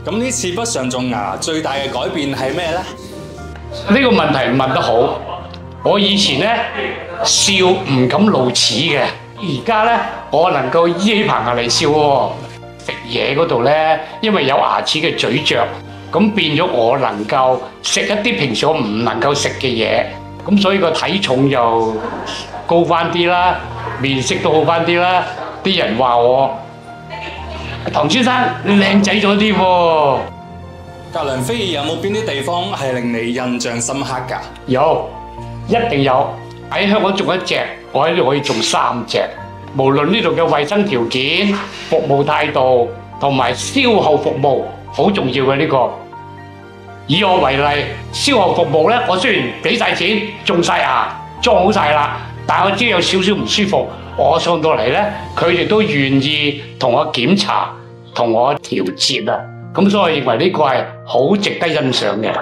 咁呢次北上種牙最大嘅改變係咩呢？呢個問題問得好。我以前呢，笑唔敢露齒嘅，而家呢，我能夠依起棚牙嚟笑喎。食嘢嗰度呢，因為有牙齒嘅咀嚼，咁變咗我能夠食一啲平時我唔能夠食嘅嘢，咁所以個體重又高翻啲啦，面色都好翻啲啦。啲人話我唐先生你靚仔咗啲喎。格良菲爾有冇邊啲地方係令你印象深刻㗎？有，一定有。喺香港種一隻，我喺呢度可以種3隻。無論呢度嘅衞生條件、服務態度同埋售後服務，好重要嘅呢個。以我為例，售後服務呢，我雖然俾晒錢，種晒牙，裝好晒啦，但我知有少少唔舒服，我上到嚟呢，佢哋都願意同我檢查、同我調節啊。咁所以我認為呢個係好值得欣賞嘅。